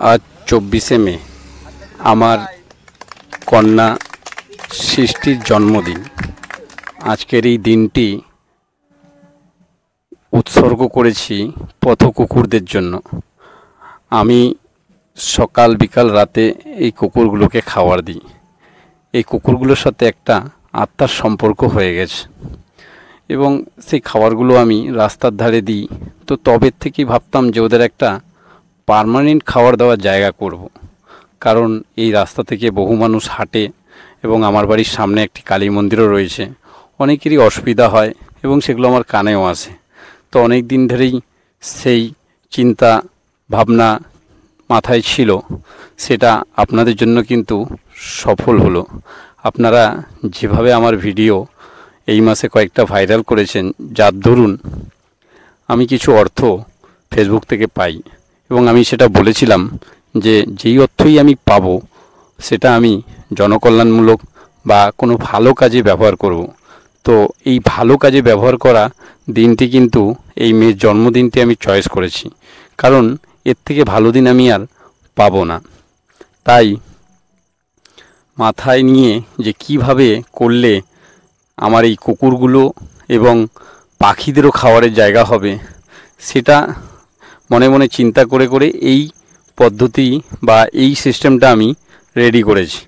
আজ 24শে মে আমার কন্যা সৃষ্টির জন্মদিন। আজকের এই দিনটি উৎসর্গ করেছি পথ কুকুরদের জন্য। আমি সকাল বিকাল রাতে এই কুকুরগুলোকে খাবার দিই। এই কুকুরগুলোর সাথে একটা আত্মার সম্পর্ক হয়ে গেছে এবং সেই খাবারগুলো আমি রাস্তার ধারে দিই। তো তবের থেকেই ভাবতাম যে ওদের একটা পার্মানেন্ট খাবার দেওয়ার জায়গা করব, কারণ এই রাস্তা থেকে বহু মানুষ হাঁটে এবং আমার বাড়ির সামনে একটি কালী মন্দিরও রয়েছে। অনেকেরই অসুবিধা হয় এবং সেগুলো আমার কানেও আসে। তো অনেক দিন ধরেই সেই চিন্তা ভাবনা মাথায় ছিল, সেটা আপনাদের জন্য কিন্তু সফল হলো। আপনারা যেভাবে আমার ভিডিও এই মাসে কয়েকটা ভাইরাল করেছেন, যার দরুন আমি কিছু অর্থ ফেসবুক থেকে পাই এবং আমি সেটা বলেছিলাম যে যেই অর্থই আমি পাবো সেটা আমি জনকল্যাণমূলক বা কোনো ভালো কাজে ব্যবহার করব। তো এই ভালো কাজে ব্যবহার করা দিনটি কিন্তু এই মেয়ের জন্মদিনটি আমি চয়েস করেছি, কারণ এর থেকে ভালো দিন আমি আর পাবো না। তাই মাথায় নিয়ে যে কিভাবে করলে আমার এই কুকুরগুলো এবং পাখিদেরও খাবারের জায়গা হবে, সেটা মনে মনে চিন্তা করে করে এই পদ্ধতি বা এই সিস্টেমটা আমি রেডি করেছি।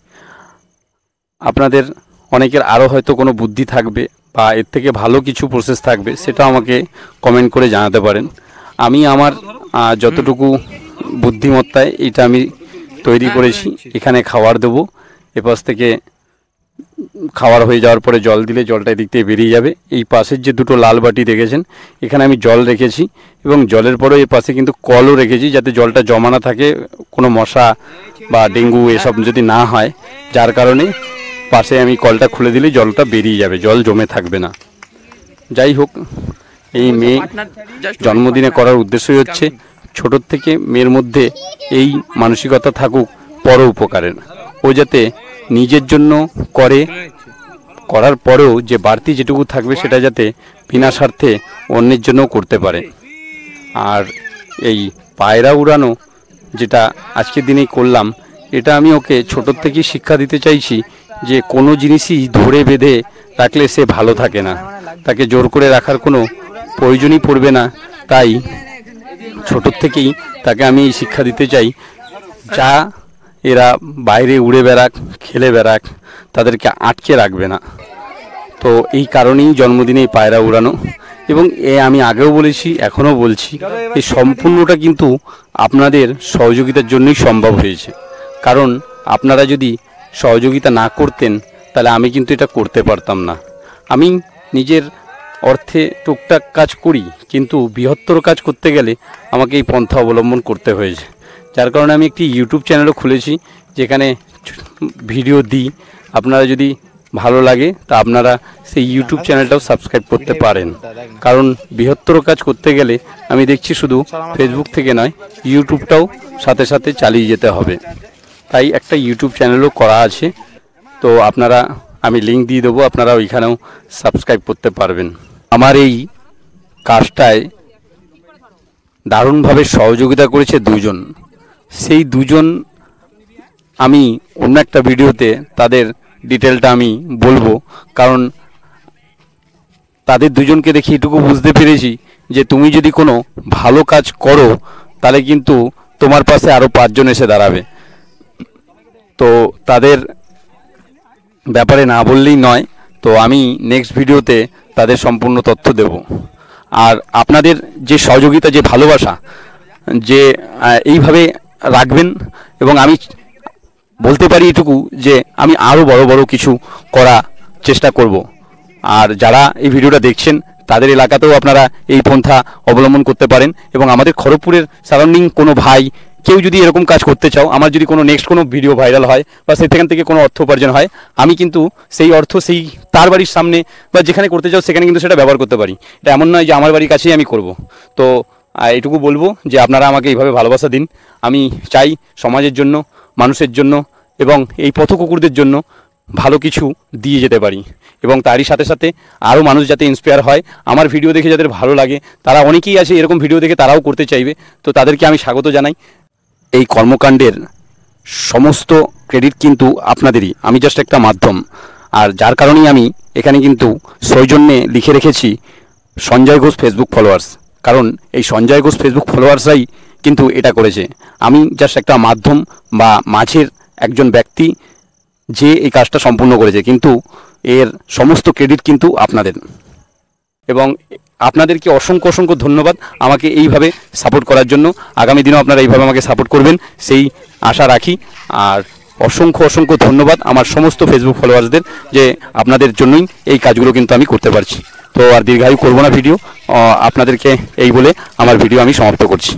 আপনাদের অনেকের আরও হয়তো কোনো বুদ্ধি থাকবে বা এর থেকে ভালো কিছু প্রসেস থাকবে, সেটা আমাকে কমেন্ট করে জানাতে পারেন। আমি আমার যতটুকু বুদ্ধিমত্তায় এটা আমি তৈরি করেছি। এখানে খাবার দেবো, এপাশ থেকে খাবার হয়ে যাওয়ার পরে জল দিলে জলটা এদিক থেকে বেরিয়ে যাবে। এই পাশের যে দুটো লাল বাটি দেখেছেন, এখানে আমি জল রেখেছি এবং জলের পরেও এই পাশে কিন্তু কলও রেখেছি, যাতে জলটা জমা না থাকে, কোনো মশা বা ডেঙ্গু এসব যদি না হয়, যার কারণে পাশে আমি কলটা খুলে দিলে জলটা বেরিয়ে যাবে, জল জমে থাকবে না। যাই হোক, এই মেয়ে জন্মদিনে করার উদ্দেশ্যই হচ্ছে ছোটোর থেকে মেয়ের মধ্যে এই মানসিকতা থাকুক পর উপকারের। ও যাতে নিজের জন্য করে, করার পরেও যে বাড়তি যেটুকু থাকবে সেটা যাতে বিনা স্বার্থে অন্যের জন্যও করতে পারে। আর এই পায়রা উড়ানো যেটা আজকের দিনেই করলাম, এটা আমি ওকে ছোটোর থেকেই শিক্ষা দিতে চাইছি যে কোনো জিনিসই ধরে বেঁধে রাখলে সে ভালো থাকে না, তাকে জোর করে রাখার কোনো প্রয়োজনই পড়বে না। তাই ছোটোর থেকেই তাকে আমি এই শিক্ষা দিতে চাই, যা এরা বাইরে উড়ে বেড়াক, খেলে বেড়াক, তাদেরকে আটকে রাখবে না। তো এই কারণেই জন্মদিনে পায়রা উড়ানো। এবং আমি আগেও বলেছি, এখনও বলছি, এই সম্পূর্ণটা কিন্তু আপনাদের সহযোগিতার জন্যই সম্ভব হয়েছে। কারণ আপনারা যদি সহযোগিতা না করতেন তাহলে আমি কিন্তু এটা করতে পারতাম না। আমি নিজের অর্থে টুকটাক কাজ করি, কিন্তু বৃহত্তর কাজ করতে গেলে আমাকে এই পন্থা অবলম্বন করতে হয়েছে। যার কারণে আমি একটি ইউটিউব চ্যানেলও খুলেছি, যেখানে ভিডিও দিই। আপনারা যদি ভালো লাগে তা আপনারা সেই ইউটিউব চ্যানেলটাও সাবস্ক্রাইব করতে পারেন, কারণ বৃহত্তর কাজ করতে গেলে আমি দেখছি শুধু ফেসবুক থেকে নয়, ইউটিউবটাও সাথে সাথে চালিয়ে যেতে হবে। তাই একটা ইউটিউব চ্যানেলও করা আছে, তো আপনারা, আমি লিঙ্ক দিয়ে দেবো, আপনারা ওইখানেও সাবস্ক্রাইব করতে পারবেন। আমার এই কাজটায় দারুণভাবে সহযোগিতা করেছে দুজন। সেই দুজন আমি অন্য একটা ভিডিওতে তাদের ডিটেলটা আমি বলবো, কারণ তাদের দুজনকে দেখে এটুকু বুঝতে পেরেছি যে তুমি যদি কোনো ভালো কাজ করো তাহলে কিন্তু তোমার পাশে আরও 5 জন এসে দাঁড়াবে। তো তাদের ব্যাপারে না বললেই নয়, তো আমি নেক্সট ভিডিওতে তাদের সম্পূর্ণ তথ্য দেব। আর আপনাদের যে সহযোগিতা, যে ভালোবাসা, যে এইভাবে রাখবেন, এবং আমি বলতে পারি এটুকু যে আমি আরও বড় বড় কিছু করা চেষ্টা করব। আর যারা এই ভিডিওটা দেখছেন তাদের এলাকাতেও আপনারা এই পন্থা অবলম্বন করতে পারেন। এবং আমাদের খড়গপুরের সারাউন্ডিং কোনো ভাই কেউ যদি এরকম কাজ করতে চাও, আমার যদি কোনো নেক্সট কোনো ভিডিও ভাইরাল হয় বা সেখান থেকে কোনো অর্থ উপার্জন হয়, আমি কিন্তু সেই অর্থ সেই তার বাড়ির সামনে বা যেখানে করতে চাও সেখানে কিন্তু সেটা ব্যবহার করতে পারি। এটা এমন নয় যে আমার বাড়ির কাছেই আমি করব। তো এটুকু বলবো যে আপনারা আমাকে এইভাবে ভালোবাসা দিন। আমি চাই সমাজের জন্য, মানুষের জন্য এবং এই পথ কুকুরদের জন্য ভালো কিছু দিয়ে যেতে পারি, এবং তারই সাথে সাথে আরও মানুষ যাতে ইন্সপায়ার হয়। আমার ভিডিও দেখে যাদের ভালো লাগে, তারা অনেকেই আছে এরকম ভিডিও দেখে তারাও করতে চাইবে, তো তাদেরকে আমি স্বাগত জানাই। এই কর্মকাণ্ডের সমস্ত ক্রেডিট কিন্তু আপনাদেরই, আমি জাস্ট একটা মাধ্যম। আর যার কারণেই আমি এখানে কিন্তু সৌজন্যে লিখে রেখেছি সঞ্জয় ঘোষ ফেসবুক ফলোয়ার্স, কারণ এই সঞ্জয় ঘোষ ফেসবুক ফলোয়ার্সরাই কিন্তু এটা করেছে। আমি জাস্ট একটা মাধ্যম বা মাঝের একজন ব্যক্তি যে এই কাজটা সম্পূর্ণ করেছে, কিন্তু এর সমস্ত ক্রেডিট কিন্তু আপনাদের। এবং আপনাদেরকে অসংখ্য অসংখ্য ধন্যবাদ আমাকে এইভাবে সাপোর্ট করার জন্য। আগামী দিনেও আপনারা এইভাবে আমাকে সাপোর্ট করবেন সেই আশা রাখি। আর অসংখ্য অসংখ্য ধন্যবাদ আমার সমস্ত ফেসবুক ফলোয়ার্সদের, যে আপনাদের জন্যই এই কাজগুলো কিন্তু আমি করতে পারছি। তো আর দীর্ঘায়ু করব না ভিডিও, আপনাদেরকে এই বলে আমার ভিডিও আমি সমাপ্ত করছি।